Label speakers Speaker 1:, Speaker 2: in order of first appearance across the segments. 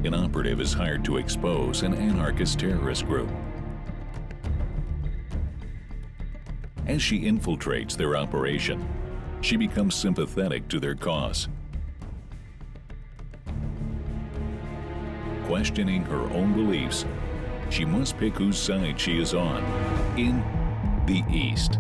Speaker 1: an operative is hired to expose an anarchist terrorist group. As she infiltrates their operation, she becomes sympathetic to their cause. Questioning her own beliefs, she must pick whose side she is on in the East.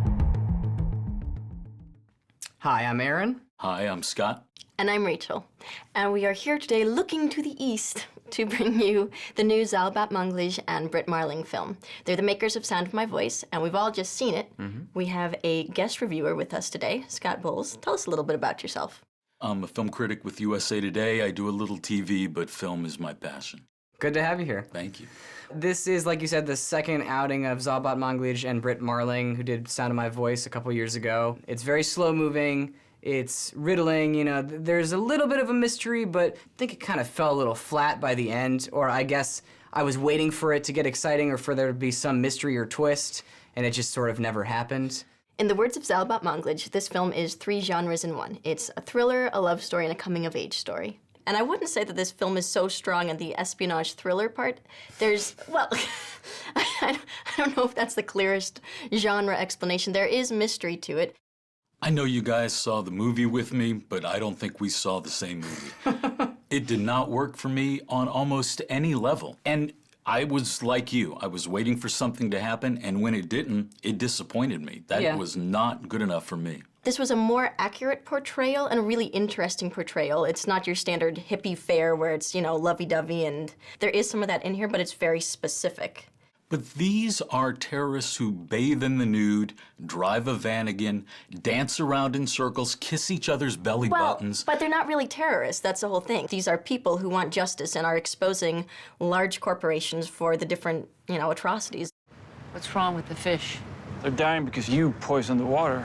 Speaker 2: Hi, I'm Aaron.
Speaker 3: Hi, I'm Scott.
Speaker 4: And I'm Rachel. And we are here today looking to the East to bring you the new Zal Batmanglij and Brit Marling film. They're the makers of Sound of My Voice, and we've all just seen it. We have a guest reviewer with us today, Scott Bowles. Tell us a little bit about yourself.
Speaker 3: I'm a film critic with USA Today. I do a little TV, but film is my passion.
Speaker 2: Good to have you here.
Speaker 3: Thank you.
Speaker 2: This is, like you said, the second outing of Zal Batmanglij and Brit Marling, who did Sound of My Voice a couple years ago. It's very slow-moving. It's riddling, you know, there's a little bit of a mystery, but I think it kind of fell a little flat by the end, or I guess I was waiting for it to get exciting or for there to be some mystery or twist, and it just sort of never happened.
Speaker 4: In the words of Zal Batmanglij, this film is 3 genres in one. It's a thriller, a love story, and a coming-of-age story. And I wouldn't say that this film is so strong in the espionage thriller part. There's, well, I don't know if that's the clearest genre explanation. There is mystery to it.
Speaker 3: I know you guys saw the movie with me, but I don't think we saw the same movie. It did not work for me on almost any level. And I was like you. I was waiting for something to happen, and when it didn't, it disappointed me. That was not good enough for me.
Speaker 4: This was a more accurate portrayal and a really interesting portrayal. It's not your standard hippie fare where it's, you know, lovey-dovey, and there is some of that in here, but it's very specific.
Speaker 3: But these are terrorists who bathe in the nude, drive a Vanagon, dance around in circles, kiss each other's belly buttons.
Speaker 4: But they're not really terrorists, that's the whole thing. These are people who want justice and are exposing large corporations for the different, you know, atrocities.
Speaker 5: What's wrong with the fish?
Speaker 6: They're dying because you poisoned the water.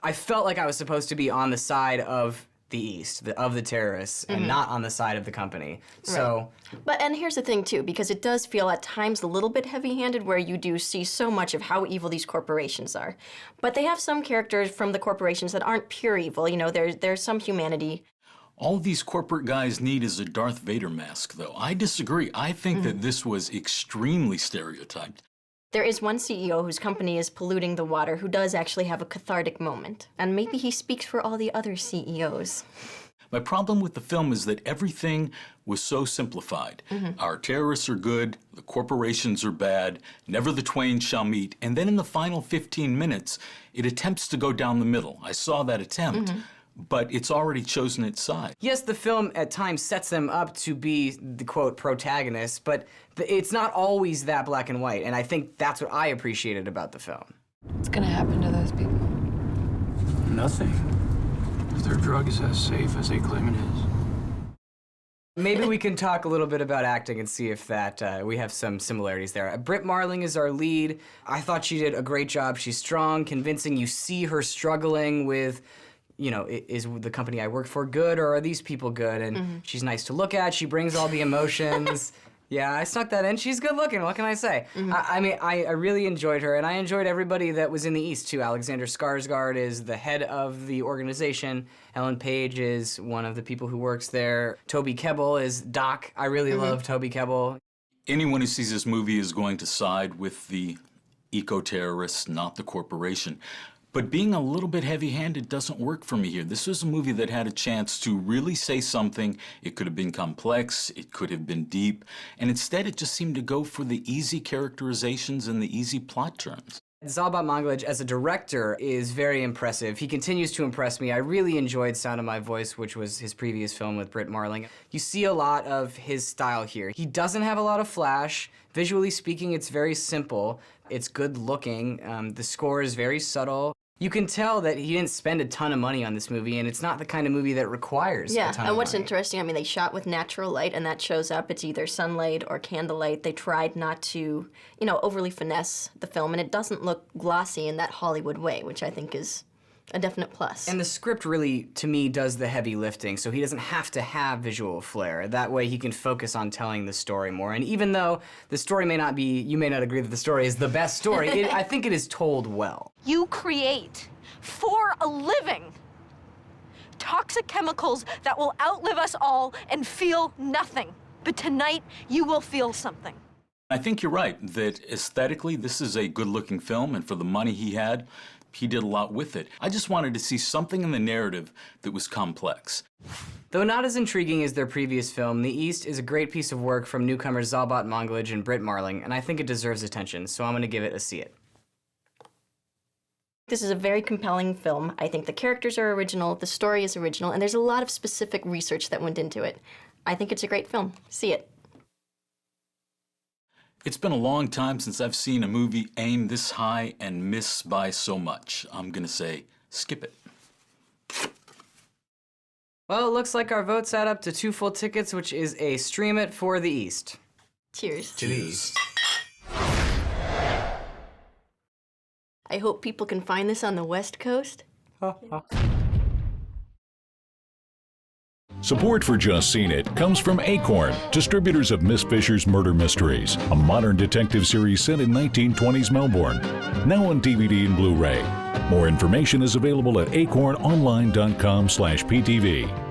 Speaker 2: I felt like I was supposed to be on the side of the East, of the terrorists, and not on the side of the company. So,
Speaker 4: But, and here's the thing too, because it does feel at times a little bit heavy-handed where you do see so much of how evil these corporations are. But they have some characters from the corporations that aren't pure evil, you know, there's some humanity.
Speaker 3: All these corporate guys need is a Darth Vader mask, though. I disagree. I think that this was extremely stereotyped.
Speaker 4: There is one CEO whose company is polluting the water who does actually have a cathartic moment. And maybe he speaks for all the other CEOs.
Speaker 3: My problem with the film is that everything was so simplified. Our terrorists are good, the corporations are bad, never the twain shall meet, and then in the final 15 minutes, it attempts to go down the middle. I saw that attempt. But it's already chosen its side.
Speaker 2: yes, the film at times sets them up to be the, quote, protagonists, but it's not always that black and white, and I think that's what I appreciated about the film.
Speaker 5: What's gonna happen to those people?
Speaker 6: Nothing. If their drug is as safe as they claim it is.
Speaker 2: Maybe we can talk a little bit about acting and see if that we have some similarities there. Brit Marling is our lead. I thought she did a great job. She's strong, convincing. You see her struggling with, you know, is the company I work for good, or are these people good? And she's nice to look at. She brings all the emotions. Yeah, I snuck that in. She's good looking, what can I say? I mean, I really enjoyed her, and I enjoyed everybody that was in the East, too. Alexander Skarsgård is the head of the organization. Ellen Page is one of the people who works there. Toby Kebbell is Doc. I really love Toby Kebbell.
Speaker 3: Anyone who sees this movie is going to side with the eco-terrorists, not the corporation. But being a little bit heavy-handed doesn't work for me here. This was a movie that had a chance to really say something. It could have been complex, it could have been deep, and instead it just seemed to go for the easy characterizations and the easy plot turns.
Speaker 2: Zal Batmanglij as a director is very impressive. He continues to impress me. I really enjoyed Sound of My Voice, which was his previous film with Brit Marling. You see a lot of his style here. He doesn't have a lot of flash. Visually speaking, it's very simple. It's good looking. The score is very subtle. You can tell that he didn't spend a ton of money on this movie, and it's not the kind of movie that requires a ton of money.
Speaker 4: And what's interesting, I mean, they shot with natural light, and that shows up. It's either sunlight or candlelight. They tried not to, you know, overly finesse the film, and it doesn't look glossy in that Hollywood way, which I think is a definite plus.
Speaker 2: And the script really, to me, does the heavy lifting, so he doesn't have to have visual flair. That way he can focus on telling the story more. And even though the story may not be, you may not agree that the story is the best story, I think it is told well.
Speaker 7: You create, for a living, toxic chemicals that will outlive us all and feel nothing. but tonight you will feel something.
Speaker 3: I think you're right that aesthetically this is a good-looking film, and for the money he had, he did a lot with it. I just wanted to see something in the narrative that was complex.
Speaker 2: Though not as intriguing as their previous film, The East is a great piece of work from newcomers Zal Batmanglij and Brit Marling, and I think it deserves attention, so I'm going to give it a see it.
Speaker 4: This is a very compelling film. I think the characters are original, the story is original, and there's a lot of specific research that went into it. I think it's a great film. See it.
Speaker 3: It's been a long time since I've seen a movie aim this high and miss by so much. I'm gonna say, skip it.
Speaker 2: Well, it looks like our votes add up to 2 full tickets, which is a stream it for The East.
Speaker 4: Cheers.
Speaker 2: To The East.
Speaker 4: I hope people can find this on the West Coast.
Speaker 1: Support for Just Seen It comes from Acorn, distributors of Miss Fisher's Murder Mysteries, a modern detective series set in 1920s Melbourne. Now on DVD and Blu-ray. More information is available at acornonline.com/PTV.